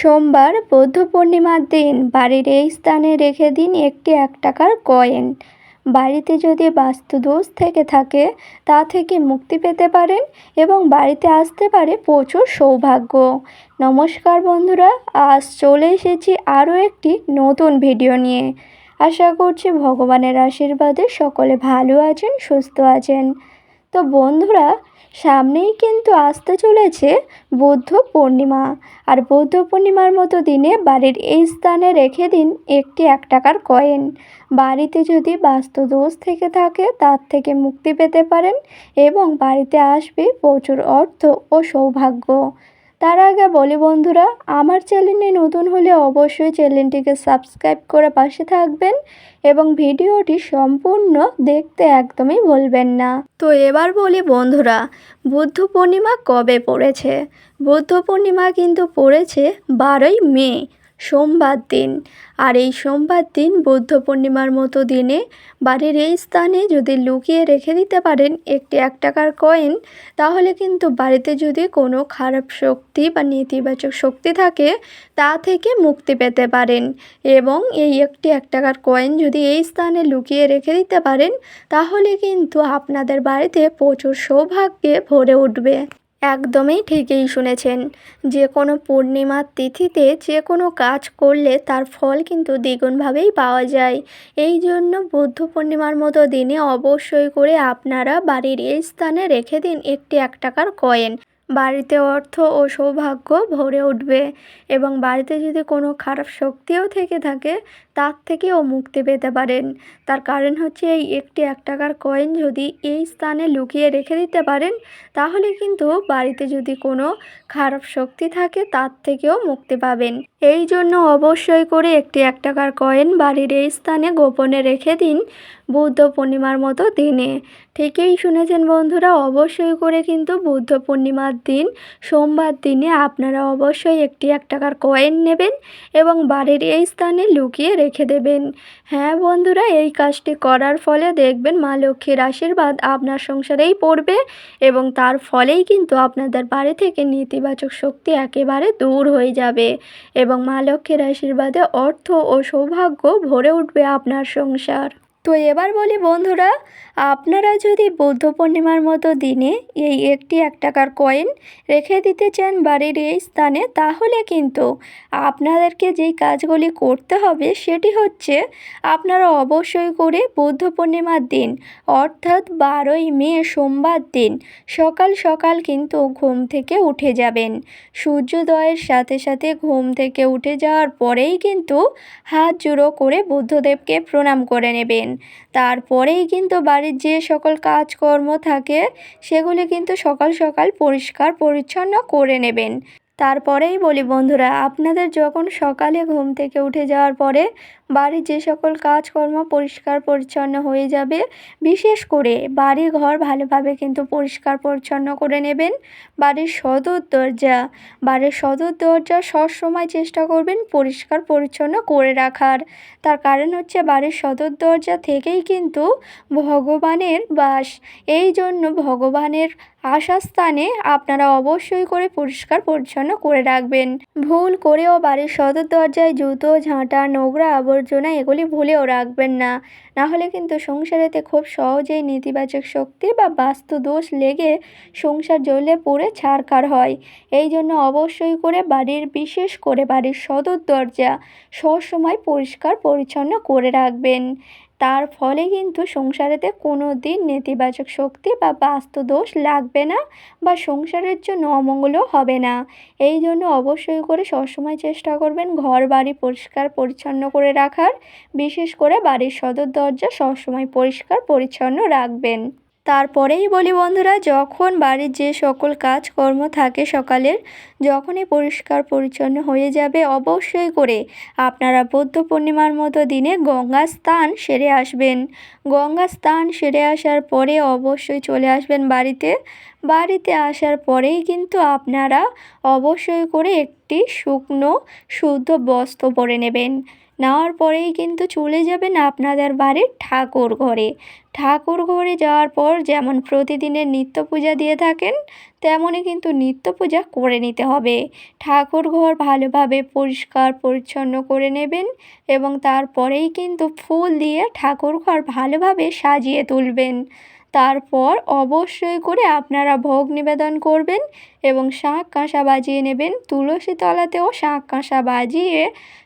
সোমবার বৌদ্ধ পূর্ণিমার দিন বাড়ির এই স্থানে রেখে দিন একটি 1 টাকার কয়েন। বাড়িতে যদি বাস্তুদোষ থেকে থাকে তা থেকে মুক্তি পেতে পারেন এবং বাড়িতে আসতে পারে প্রচুর সৌভাগ্য। নমস্কার বন্ধুরা, আজ চলে এসেছি আরও একটি নতুন ভিডিও নিয়ে। আশা করছি ভগবানের আশীর্বাদে সকলে ভালো আছেন, সুস্থ আছেন। তো বন্ধুরা, সামনেই কিন্তু আসতে চলেছে বৌদ্ধ পূর্ণিমা। আর বৌদ্ধ পূর্ণিমার মতো দিনে বাড়ির এই স্থানে রেখে দিন একটি 1 টাকার কয়েন। বাড়িতে যদি বাস্তুদোষ থেকে থাকে তার থেকে মুক্তি পেতে পারেন এবং বাড়িতে আসবে প্রচুর অর্থ ও সৌভাগ্য। তার আগে বলি বন্ধুরা, আমার চ্যানেলে নতুন হলে অবশ্যই চ্যানেলটিকে সাবস্ক্রাইব করে পাশে থাকবেন এবং ভিডিওটি সম্পূর্ণ দেখতে একদমই ভুলবেন না। তো এবার বলি বন্ধুরা, বুদ্ধ পূর্ণিমা কবে পড়েছে? বুদ্ধ পূর্ণিমা কিন্তু পড়েছে 12ই মে, সোমবার দিন। আর এই সোমবার দিন বুদ্ধ পূর্ণিমার মতো দিনে বাড়ির এই স্থানে যদি লুকিয়ে রেখে দিতে পারেন একটি 1 টাকার কয়েন, তাহলে কিন্তু বাড়িতে যদি কোনো খারাপ শক্তি বা নেতিবাচক শক্তি থাকে তা থেকে মুক্তি পেতে পারেন। এবং এই একটি 1 টাকার কয়েন যদি এই স্থানে লুকিয়ে রেখে দিতে পারেন তাহলে কিন্তু আপনাদের বাড়িতে প্রচুর সৌভাগ্যে ভরে উঠবে। একদমই ঠিকই শুনেছেন, যে কোনো পূর্ণিমার তিথিতে যে কোনো কাজ করলে তার ফল কিন্তু দ্বিগুণভাবেই পাওয়া যায়। এই জন্য বুদ্ধ পূর্ণিমার মতো দিনে অবশ্যই করে আপনারা বাড়ির এই স্থানে রেখে দিন একটি 1 টাকার কয়েন। বাড়িতে অর্থ ও সৌভাগ্য ভরে উঠবে এবং বাড়িতে যদি কোনো খারাপ শক্তিও থেকে থাকে তার থেকেও মুক্তি পেতে পারেন। তার কারণ হচ্ছে এই একটি 1 টাকার কয়েন যদি এই স্থানে লুকিয়ে রেখে দিতে পারেন তাহলে কিন্তু বাড়িতে যদি কোনো খারাপ শক্তি থাকে তার থেকেও মুক্তি পাবেন। এই জন্য অবশ্যই করে একটি 1 টাকার কয়েন বাড়ির এই স্থানে গোপনে রেখে দিন বুদ্ধ পূর্ণিমার মতো দিনে। ঠিকই শুনেছেন বন্ধুরা, অবশ্যই করে কিন্তু বুদ্ধ পূর্ণিমার দিন সোমবার দিনে আপনারা অবশ্যই একটি 1 টাকার কয়েন নেবেন এবং বাড়ির এই স্থানে লুকিয়ে রেখে দেবেন। হ্যাঁ বন্ধুরা, এই কাজটি করার ফলে দেখবেন মা লক্ষ্মীর আশীর্বাদ আপনার সংসারেই পড়বে এবং তার ফলেই কিন্তু আপনাদের বাড়ি থেকে নেতিবাচক শক্তি একেবারে দূর হয়ে যাবে এবং মা লক্ষ্মীর আশীর্বাদে অর্থ ও সৌভাগ্য ভরে উঠবে আপনার সংসার। তো এবার বলি বন্ধুরা, আপনারা যদি বুদ্ধ পূর্ণিমার মতো দিনে এই একটি 1 টাকার কয়েন রেখে দিতে চান বাড়ির এই স্থানে, তাহলে কিন্তু আপনাদেরকে যেই কাজগুলি করতে হবে সেটি হচ্ছে আপনারা অবশ্যই করে বুদ্ধ পূর্ণিমার দিন অর্থাৎ 12ই মে সোমবার দিন সকাল সকাল কিন্তু ঘুম থেকে উঠে যাবেন। সূর্যোদয়ের সাথে সাথে ঘুম থেকে উঠে যাওয়ার পরেই কিন্তু হাত জোড়ো করে বুদ্ধদেবকে প্রণাম করে নেবেন। তারপরেই কিন্তু বাড়ির যে সকল কাজকর্ম থাকে সেগুলি কিন্তু সকাল সকাল পরিষ্কার পরিচ্ছন্ন করে নেবেন। তারপরেই বলি বন্ধুরা, আপনাদের যখন সকালে ঘুম থেকে উঠে যাওয়ার পরে বাড়ির যে সকল কাজকর্ম পরিষ্কার পরিচ্ছন্ন হয়ে যাবে, বিশেষ করে বাড়ি ঘর ভালোভাবে কিন্তু পরিষ্কার পরিচ্ছন্ন করে নেবেন। বাড়ির সদর দরজা সবসময় চেষ্টা করবেন পরিষ্কার পরিচ্ছন্ন করে রাখার। তার কারণ হচ্ছে বাড়ির সদর দরজা থেকেই কিন্তু ভগবানের বাস। এই জন্য ভগবানের আসার স্থানে আপনারা অবশ্যই করে পরিষ্কার পরিচ্ছন্ন করে রাখবেন। ভুল করেও বাড়ির সদর দরজায় জুতো, ঝাঁটা, নোংরা আবর্জনা এগুলি ভুলেও রাখবেন না। নাহলে কিন্তু সংসারেতে খুব সহজেই নেতিবাচক শক্তি বা বাস্তু দোষ লেগে সংসার জ্বলে পুড়ে ছারখার হয়। এই জন্য অবশ্যই করে বিশেষ করে বাড়ির সদর দরজা সবসময় পরিষ্কার পরিচ্ছন্ন করে রাখবেন। তার ফলে কিন্তু সংসারেতে কোনো দিন নেতিবাচক শক্তি বা বাস্তু দোষ লাগবে না বা সংসারের জন্য অমঙ্গলও হবে না। এই জন্য অবশ্যই করে সবসময় চেষ্টা করবেন ঘর বাড়ি পরিষ্কার পরিচ্ছন্ন করে রাখার। বিশেষ করে বাড়ির সদর দরজা সবসময় পরিষ্কার পরিচ্ছন্ন রাখবেন। তারপরেই বলি বন্ধুরা, যখন বাড়ির যে সকল কাজকর্ম থাকে সকালের, যখনই পরিষ্কার পরিচ্ছন্ন হয়ে যাবে অবশ্যই করে আপনারা বুদ্ধ পূর্ণিমার মতো দিনে গঙ্গা স্নান সেরে আসবেন। গঙ্গা স্নান সেরে আসার পরে অবশ্যই চলে আসবেন বাড়িতে। বাড়িতে আসার পরেই কিন্তু আপনারা অবশ্যই করে একটি শুকনো শুদ্ধ বস্ত্র পরে নেবেন। নেওয়ার পরেই কিন্তু চলে যাবেন আপনাদের বাড়ির ঠাকুর ঘরে। ঠাকুর ঘরে যাওয়ার পর যেমন প্রতিদিনের নিত্য পূজা দিয়ে থাকেন, তেমনই কিন্তু নিত্য পূজা করে নিতে হবে। ঠাকুর ঘর ভালোভাবে পরিষ্কার পরিচ্ছন্ন করে নেবেন এবং তারপরেই কিন্তু ফুল দিয়ে ঠাকুর ঘর ভালোভাবে সাজিয়ে তুলবেন। তারপর অবশ্যই করে আপনারা ভোগ নিবেদন করবেন এবং শাঁখ কাঁসা বাজিয়ে নেবেন। তুলসী তলাতেও শাঁখ কাঁসা বাজিয়ে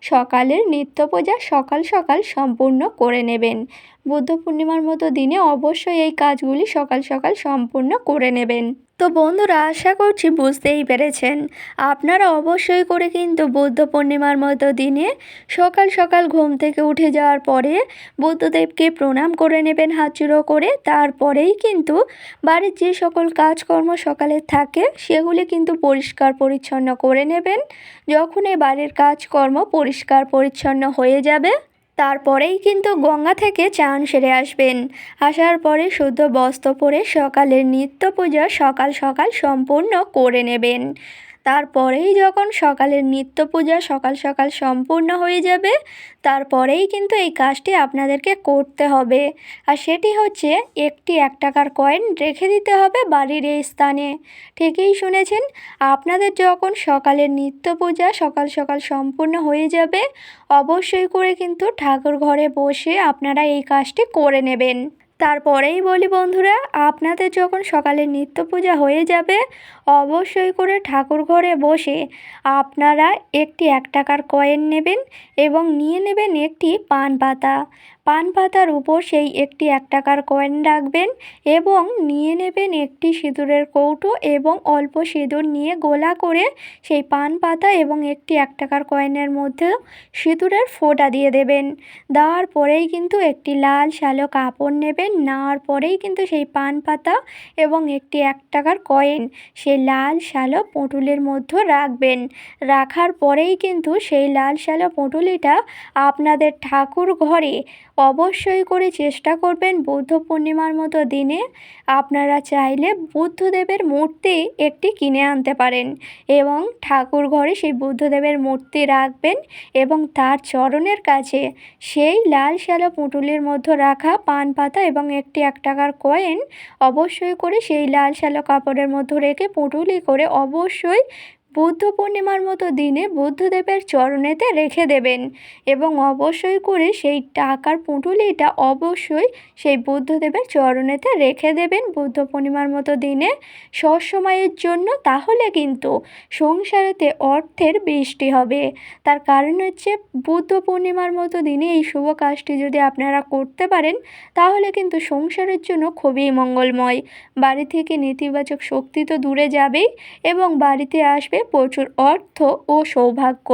সকালের নিত্য পূজা সকাল সকাল সম্পূর্ণ করে নেবেন। বুদ্ধ পূর্ণিমার মতো দিনে অবশ্যই এই কাজগুলি সকাল সকাল সম্পূর্ণ করে নেবেন। তো বন্ধুরা, আশা করছি বুঝতেই পেরেছেন। আপনারা অবশ্যই করে কিন্তু বুদ্ধ পূর্ণিমার মতো দিনে সকাল সকাল ঘুম থেকে উঠে যাওয়ার পরে বুদ্ধদেবকে প্রণাম করে নেবেন হাত জোড়ো করে। তারপরেই কিন্তু বাড়ির যে সকল কাজকর্ম সকালে থাকে সেগুলি কিন্তু পরিষ্কার পরিচ্ছন্ন করে নেবেন। যখন এই বাড়ির কাজকর্ম পরিষ্কার পরিচ্ছন্ন হয়ে যাবে, তারপরেই কিন্তু গঙ্গা থেকে চান সেরে আসবেন। আসার পরে শুদ্ধ বস্ত্র পরে সকালের নিত্য পূজা সকাল সকাল সম্পূর্ণ করে নেবেন। তারপরেই যখন সকালের নিত্য পূজা সকাল সকাল সম্পূর্ণ হয়ে যাবে, তারপরেই কিন্তু এই কাজটি আপনাদেরকে করতে হবে। আর সেটি হচ্ছে একটি 1 টাকার কয়েন রেখে দিতে হবে বাড়ির এই স্থানে। ঠিকই শুনেছেন, আপনাদের যখন সকালের নিত্য পূজা সকাল সকাল সম্পূর্ণ হয়ে যাবে, অবশ্যই করে কিন্তু ঠাকুর ঘরে বসে আপনারা এই কাজটি করে নেবেন। তারপরেই বলি বন্ধুরা, আপনাদের যখন সকালে নিত্য পূজা হয়ে যাবে, অবশ্যই করে ঠাকুর ঘরে বসে আপনারা একটি 1 টাকার কয়েন নেবেন এবং নিয়ে নেবেন একটি পান পাতা। পান পাতার উপর সেই একটি 1 টাকার কয়েন রাখবেন এবং নিয়ে নেবেন একটি সিঁদুরের কৌটো এবং অল্প সিঁদুর নিয়ে গোলা করে সেই পান পাতা এবং একটি 1 টাকার কয়েনের মধ্যে সিঁদুরের ফোঁটা দিয়ে দেবেন। দেওয়ার পরেই কিন্তু একটি লাল সালো কাপড় নেবেন। নেওয়ার পরেই কিন্তু সেই পান পাতা এবং একটি 1 টাকার কয়েন সেই লাল সালো পুঁটুলির মধ্যে রাখবেন। রাখার পরেই কিন্তু সেই লাল সালো পুঁটুলিটা আপনাদের ঠাকুর ঘরে অবশ্যই করে চেষ্টা করবেন বুদ্ধ পূর্ণিমার মতো দিনে আপনারা চাইলে বুদ্ধদেবের মূর্তি একটি কিনে আনতে পারেন এবং ঠাকুর ঘরে সেই বুদ্ধদেবের মূর্তি রাখবেন এবং তার চরণের কাছে সেই লাল সাদা পুঁটুলির মধ্যে রাখা পান পাতা এবং একটি 1 টাকার কয়েন অবশ্যই করে সেই লাল সাদা কাপড়ের মধ্যে রেখে পুঁটুলি করে অবশ্যই বুদ্ধ পূর্ণিমার মতো দিনে বুদ্ধদেবের চরণেতে রেখে দেবেন এবং অবশ্যই করে সেই টাকার পুঁটুলিটা অবশ্যই সেই বুদ্ধদেবের চরণেতে রেখে দেবেন বুদ্ধ পূর্ণিমার মতো দিনে সবসময়ের জন্য। তাহলে কিন্তু সংসারেতে অর্থের বৃষ্টি হবে। তার কারণ হচ্ছে বুদ্ধ পূর্ণিমার মতো দিনে এই শুভ কাজটি যদি আপনারা করতে পারেন, তাহলে কিন্তু সংসারের জন্য খুবই মঙ্গলময়। বাড়ি থেকে নেতিবাচক শক্তি তো দূরে যাবেই এবং বাড়িতে আসবে প্রচুর অর্থ ও সৌভাগ্য।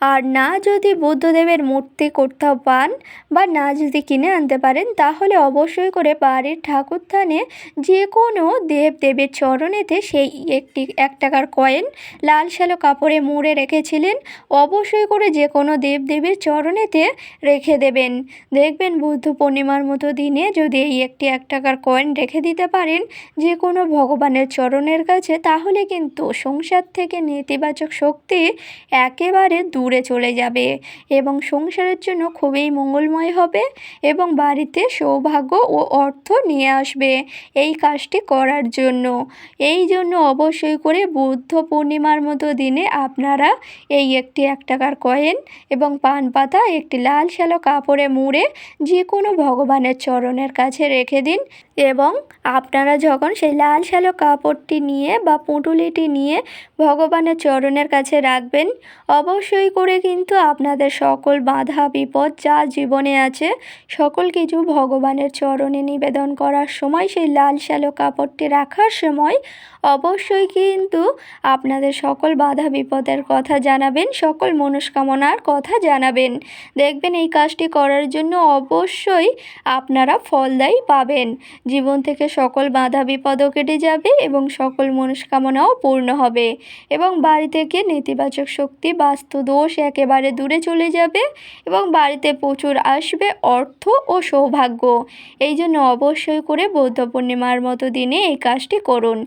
আর না যদি বুদ্ধদেবের মূর্তি কোথাও পান বা না যদি কিনে আনতে পারেন, তাহলে অবশ্যই করে বাড়ির ঠাকুরথানে যে কোনো দেবদেবীর চরণেতে সেই একটি 1 টাকার কয়েন লাল সালো কাপড়ে মুড়ে রেখেছিলেন, অবশ্যই করে যে কোনো দেবদেবীর চরণেতে রেখে দেবেন। দেখবেন বুদ্ধ পূর্ণিমার মতো দিনে যদি এই একটি 1 টাকার কয়েন রেখে দিতে পারেন যে কোনো ভগবানের চরণের কাছে, তাহলে কিন্তু সংসার থেকে নেতিবাচক শক্তি একেবারে দূরে চলে যাবে এবং সংসারের জন্য খুবই মঙ্গলময় হবে এবং বাড়িতে সৌভাগ্য ও অর্থ নিয়ে আসবে এই কাজটি করার জন্য। এই জন্য অবশ্যই করে বুদ্ধ পূর্ণিমার মতো দিনে আপনারা এই একটি 1 টাকার কয়েন এবং পান পাতা একটি লাল সালো কাপড়ে মুড়ে যে কোনো ভগবানের চরণের কাছে রেখে দিন এবং আপনারা যখন সেই লাল সালো কাপড়টি নিয়ে বা পুঁটুলিটি নিয়ে ভগবানের চরণের কাছে রাখবেন, অবশ্যই করে কিন্তু আপনাদের সকল বাধা বিপদ যা জীবনে আছে সকল কিছু ভগবানের চরণে নিবেদন করার সময় সেই লাল সালো কাপড়টি রাখার সময় অবশ্যই কিন্তু আপনাদের সকল বাধা বিপদের কথা জানাবেন, সকল মনস্কামনার কথা জানাবেন। দেখবেন এই কাজটি করার জন্য অবশ্যই আপনারা ফলদায়ী পাবেন। জীবন থেকে সকল বাধা বিপদও কেটে যাবে এবং সকল মনস্কামনাও পূর্ণ হবে এবং বাড়ি থেকে নেতিবাচক শক্তি বাস্তু দোষ একেবারে দূরে চলে যাবে এবং বাড়িতে প্রচুর আসবে অর্থ ও সৌভাগ্য। এই জন্য অবশ্যই করে বুদ্ধ পূর্ণিমার মতো দিনে এই কাজটি করুন।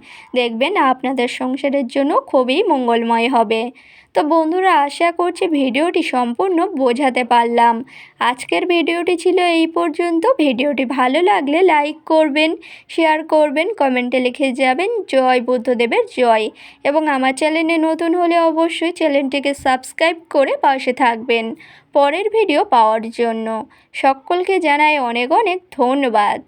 দেখবেন আপনাদের সংসারের জন্য খুবই মঙ্গলময় হবে। তো বন্ধুরা, আশা করছি ভিডিওটি সম্পূর্ণ বোঝাতে পারলাম। আজকের ভিডিওটি ছিল এই পর্যন্ত। ভিডিওটি ভালো লাগলে লাইক করবেন, শেয়ার করবেন, কমেন্টে লিখে যাবেন জয় বুদ্ধদেবের জয়। এবং আমার চ্যানেলে নতুন হলে অবশ্যই চ্যানেলটিকে সাবস্ক্রাইব করে পাশে থাকবেন পরের ভিডিও পাওয়ার জন্য। সকলকে জানাই অনেক অনেক ধন্যবাদ।